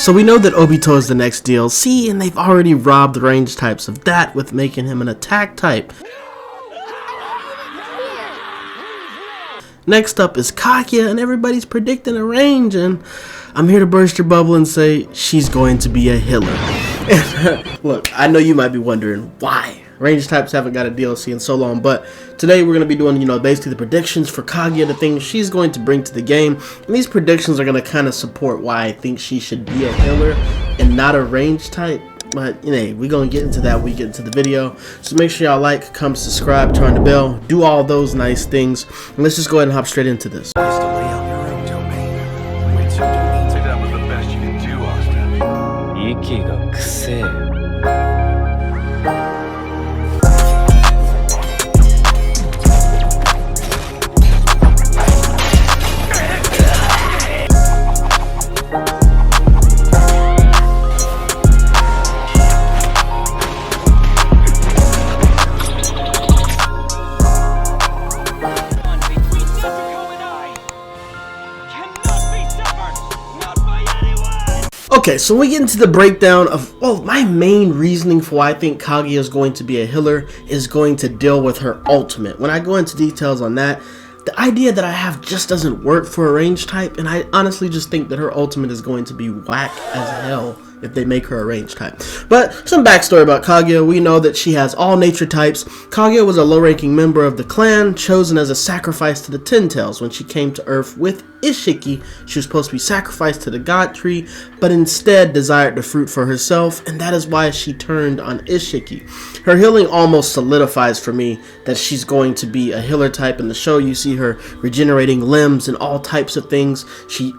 So we know that Obito is the next DLC, and they've already robbed the range types of that with making him an attack type. Next up is Kaguya, and everybody's predicting a range, and I'm here to burst your bubble and say she's going to be a healer. Look, I know you might be wondering why range types haven't got a DLC in so long, but today we're going to be doing, basically the predictions for Kaguya, the things she's going to bring to the game, and these predictions are going to kind of support why I think she should be a healer and not a range type. But we're going to get into that when we get into the video. So make sure y'all like, comment, subscribe, turn the bell, do all those nice things, and let's just go ahead and hop straight into this. Okay, so we get into the breakdown of, my main reasoning for why I think Kaguya is going to be a healer is going to deal with her ultimate. When I go into details on that, the idea that I have just doesn't work for a range type, and I honestly just think that her ultimate is going to be whack as hell if they make her a range type. But some backstory about Kaguya. We know that she has all nature types. Kaguya was a low-ranking member of the clan, chosen as a sacrifice to the Ten Tails. When she came to Earth with Ishiki, she was supposed to be sacrificed to the god tree, but instead desired the fruit for herself, and that is why she turned on Ishiki. Her healing almost solidifies for me that she's going to be a healer type. In the show, you see her regenerating limbs and all types of things. She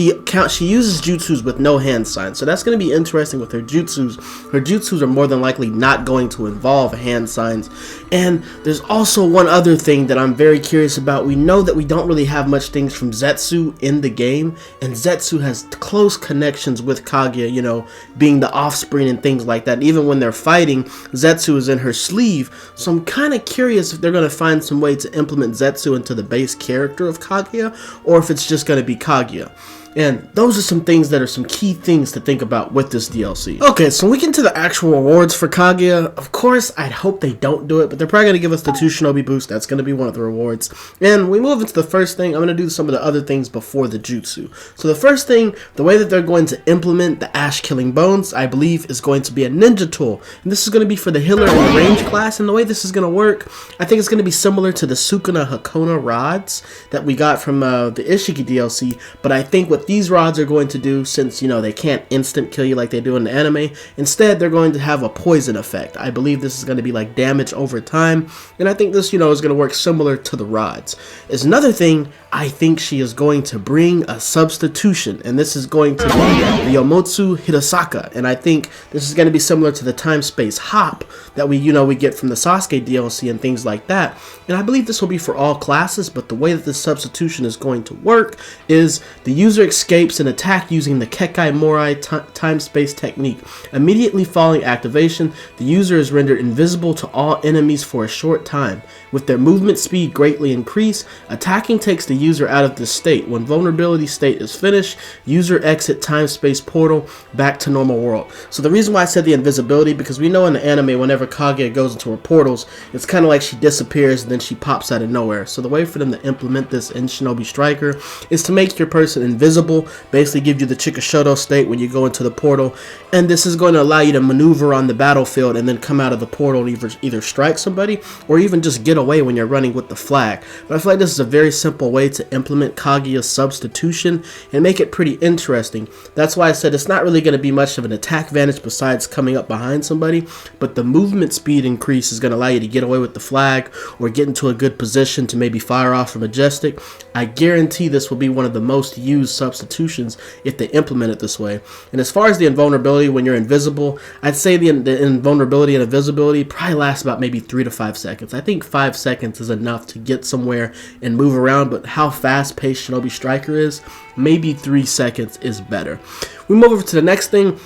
uses jutsus with no hand signs, so that's going to be interesting with her jutsus. Her jutsus are more than likely not going to involve hand signs. And there's also one other thing that I'm very curious about. We know that we don't really have much things from Zetsu in the game, and Zetsu has close connections with Kaguya, being the offspring and things like that. Even when they're fighting, Zetsu is in her sleeve, so I'm kind of curious if they're going to find some way to implement Zetsu into the base character of Kaguya, or if it's just going to be Kaguya. And those are some things that are some key things to think about with this DLC. Okay, so we get into the actual rewards for Kaguya. Of course, I'd hope they don't do it, but they're probably going to give us the 2 Shinobi boost. That's going to be one of the rewards. And we move into the first thing. I'm going to do some of the other things before the jutsu. So the first thing, the way that they're going to implement the Ash Killing Bones, I believe, is going to be a ninja tool. And this is going to be for the healer and the range class. And the way this is going to work, I think it's going to be similar to the Sukuna Hakona rods that we got from the Ishiki DLC. But I think what these rods are going to do, since they can't instant kill you like they do in the anime, instead they're going to have a poison effect. I believe this is going to be like damage over time, and I think this is going to work similar to the rods. Is another thing, I think she is going to bring a substitution, and this is going to be the Yomotsu Hirasaka, and I think this is going to be similar to the time space hop that we get from the Sasuke DLC and things like that. And I believe this will be for all classes, but the way that this substitution is going to work is the user escapes an attack using the Kekai Morai time-space technique. Immediately following activation, the user is rendered invisible to all enemies for a short time. With their movement speed greatly increased, attacking takes the user out of this state. When vulnerability state is finished, user exit time-space portal back to normal world. So the reason why I said the invisibility, because we know in the anime whenever Kaguya goes into her portals, it's kind of like she disappears and then she pops out of nowhere. So the way for them to implement this in Shinobi Striker is to make your person invisible, basically give you the Chikashoto state when you go into the portal, and this is going to allow you to maneuver on the battlefield and then come out of the portal and either strike somebody or even just get away when you're running with the flag. But I feel like this is a very simple way to implement Kaguya's substitution and make it pretty interesting. That's why I said it's not really going to be much of an attack advantage besides coming up behind somebody, but the movement speed increase is going to allow you to get away with the flag or get into a good position to maybe fire off from Majestic. I guarantee this will be one of the most used substitutions if they implement it this way. And as far as the invulnerability when you're invisible, I'd say the invulnerability and invisibility probably lasts about maybe 3 to 5 seconds. I think 5 seconds is enough to get somewhere and move around, but how fast-paced Shinobi Striker is, maybe 3 seconds is better. We move over to the next thing.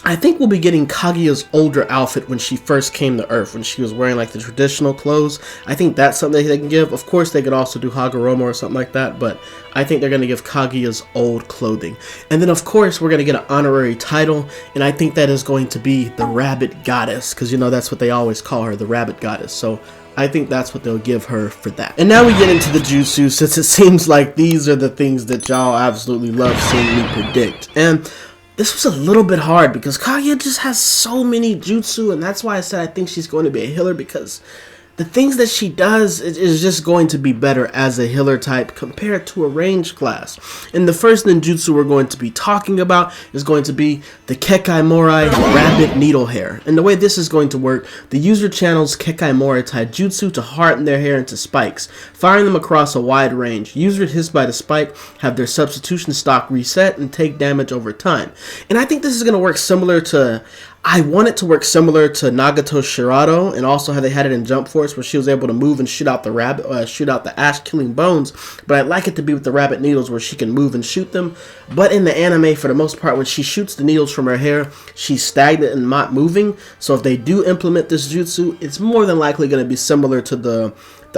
I think we'll be getting Kaguya's older outfit when she first came to Earth, when she was wearing like the traditional clothes. I think that's something they can give. Of course, they could also do Hagoromo or something like that, but I think they're going to give Kaguya's old clothing. And then, of course, we're going to get an honorary title, and I think that is going to be the Rabbit Goddess, because, you know, that's what they always call her, the Rabbit Goddess. So I think that's what they'll give her for that. And now we get into the Jutsu, since it seems like these are the things that y'all absolutely love seeing me predict. And this was a little bit hard because Kaguya just has so many jutsu, and that's why I said I think she's going to be a healer, because the things that she does is just going to be better as a healer type compared to a range class. And the first ninjutsu we're going to be talking about is going to be the Kekai Morai Rabbit Needle Hair. And the way this is going to work, the user channels Kekai Morai taijutsu to harden their hair into spikes, firing them across a wide range. Users hit by the spike have their substitution stock reset and take damage over time. And I think this is going to work similar to... I want it to work similar to Nagato's Shirato, and also how they had it in Jump Force, where she was able to move and shoot out the rabbit, shoot out the ash killing bones. But I'd like it to be with the rabbit needles, where she can move and shoot them. But in the anime, for the most part, when she shoots the needles from her hair, she's stagnant and not moving. So if they do implement this jutsu, it's more than likely going to be similar to the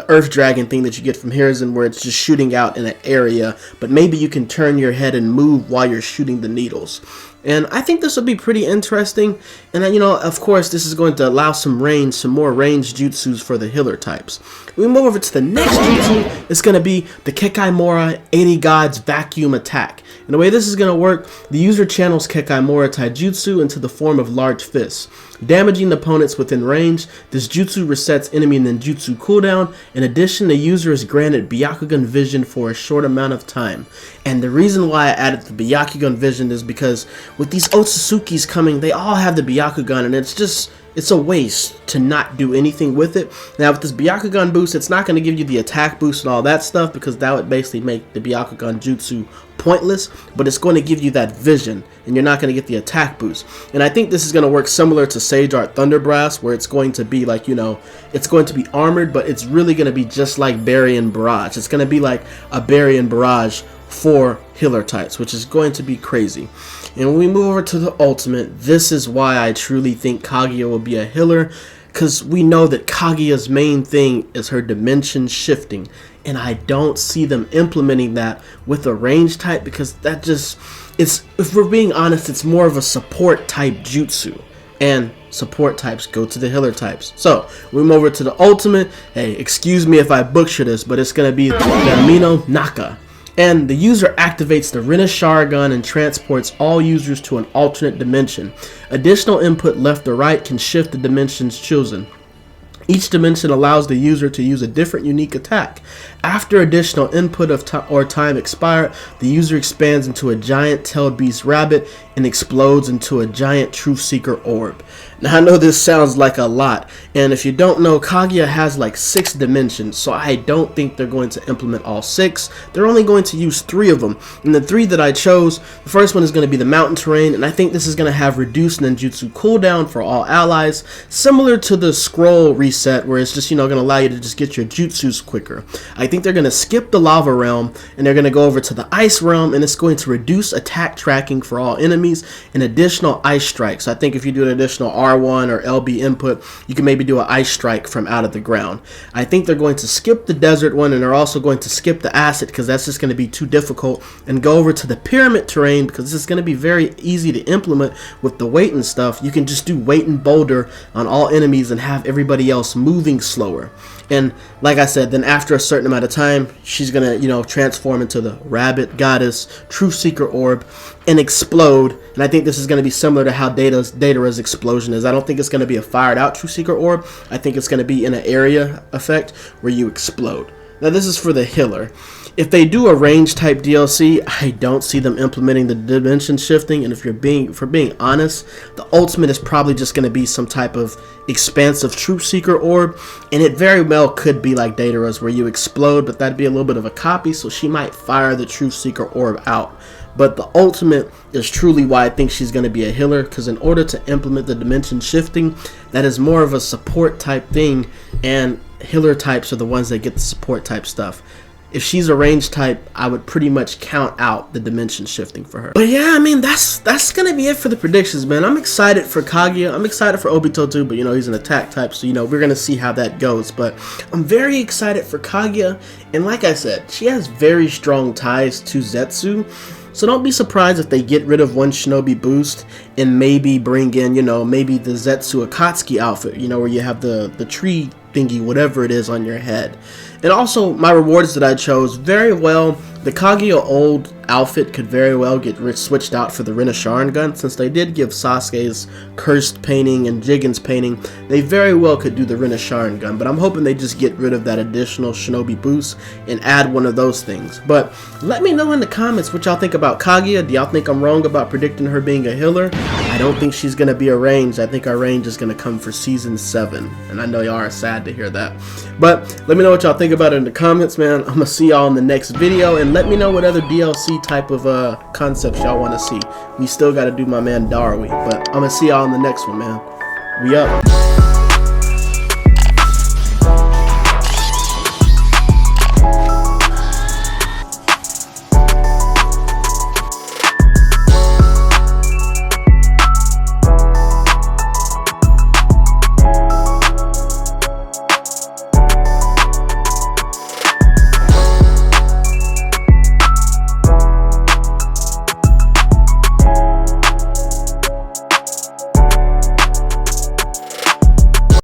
Earth Dragon thing that you get from Hiruzen, where it's just shooting out in an area, but maybe you can turn your head and move while you're shooting the needles. And I think this will be pretty interesting. And you know, of course, this is going to allow some more range jutsus for the healer types. We move over to the next jutsu. It's going to be the Kekai Morai 80 Gods Vacuum Attack. And the way this is going to work, the user channels Kekai Morai taijutsu into the form of large fists, damaging opponents within range. This jutsu resets enemy ninjutsu cooldown. In addition, the user is granted Byakugan Vision for a short amount of time. And the reason why I added the Byakugan Vision is because with these Otsutsukis coming, they all have the Byakugan, and it's a waste to not do anything with it. Now, with this Byakugan boost, it's not going to give you the attack boost and all that stuff, because that would basically make the Byakugan jutsu pointless, but it's going to give you that vision, and you're not going to get the attack boost. And I think this is going to work similar to Sage Art Thunder Blast, where it's going to be like, you know, it's going to be armored, but it's really going to be just like Baryon Barrage. It's going to be like a Baryon Barrage for healer types, which is going to be crazy. And when we move over to the ultimate, this is why I truly think Kaguya will be a healer, because we know that Kaguya's main thing is her dimension shifting, and I don't see them implementing that with a range type, because that just, if we're being honest, it's more of a support type jutsu, and support types go to the healer types. So we move over to the ultimate. Hey, excuse me if I butcher this, but it's going to be the Amino Naka. And the user activates the Rena Sharingan and transports all users to an alternate dimension. Additional input left or right can shift the dimensions chosen. Each dimension allows the user to use a different unique attack. After additional input or time expired, the user expands into a giant tailed beast rabbit and explodes into a giant Truth Seeker orb. Now, I know this sounds like a lot, and if you don't know, Kaguya has like 6 dimensions, so I don't think they're going to implement all 6. They're only going to use 3 of them, and the 3 that I chose, the first one is going to be the mountain terrain, and I think this is going to have reduced ninjutsu cooldown for all allies, similar to the scroll reset, where it's just, you know, going to allow you to just get your jutsus quicker. I think they're going to skip the lava realm, and they're going to go over to the ice realm, and it's going to reduce attack tracking for all enemies and additional ice strikes. I think if you do an additional R1 or LB input, you can maybe do an ice strike from out of the ground. I think they're going to skip the desert one, and they're also going to skip the acid, because that's just going to be too difficult, and go over to the pyramid terrain, because this is going to be very easy to implement with the weight and stuff. You can just do weight and boulder on all enemies and have everybody else moving slower. And like I said, then after a certain amount of time, she's gonna, you know, transform into the Rabbit Goddess Truth Seeker Orb and explode. And I think this is gonna be similar to how Datara's explosion is. I don't think it's gonna be a fired out Truth Seeker Orb. I think it's gonna be in an area effect where you explode. Now this is for the healer. If they do a range type DLC, I don't see them implementing the dimension shifting, and if being honest, the ultimate is probably just going to be some type of expansive Truth Seeker orb, and it very well could be like Datara's, where you explode, but that'd be a little bit of a copy, so she might fire the Truth Seeker orb out. But the ultimate is truly why I think she's going to be a healer, because in order to implement the dimension shifting, that is more of a support type thing, and healer types are the ones that get the support type stuff. if she's a range type, I would pretty much count out the dimension shifting for her. But yeah, I mean, that's gonna be it for the predictions, man. I'm excited for Kaguya. I'm excited for Obito too, but you know, he's an attack type, so you know, we're gonna see how that goes. But I'm very excited for Kaguya, and like I said, she has very strong ties to Zetsu. So don't be surprised if they get rid of one Shinobi boost and maybe bring in, you know, maybe the Zetsu Akatsuki outfit, you know, where you have the tree thingy, whatever it is on your head. And also, my rewards that I chose, very well, the Kaguya old outfit could very well get switched out for the Rinne Sharingan, since they did give Sasuke's cursed painting and Jigen's painting. They very well could do the Rinne Sharingan, but I'm hoping they just get rid of that additional Shinobi boost and add one of those things. But let me know in the comments what y'all think about Kaguya. Do y'all think I'm wrong about predicting her being a healer? I don't think she's going to be a range. I think our range is going to come for Season 7, and I know y'all are sad to hear that. But let me know what y'all think about it in the comments, man. I'm going to see y'all in the next video, and let me know what other DLC type of concepts y'all want to see. We still got to do my man Darwi, but I'm going to see y'all in the next one, man. We up.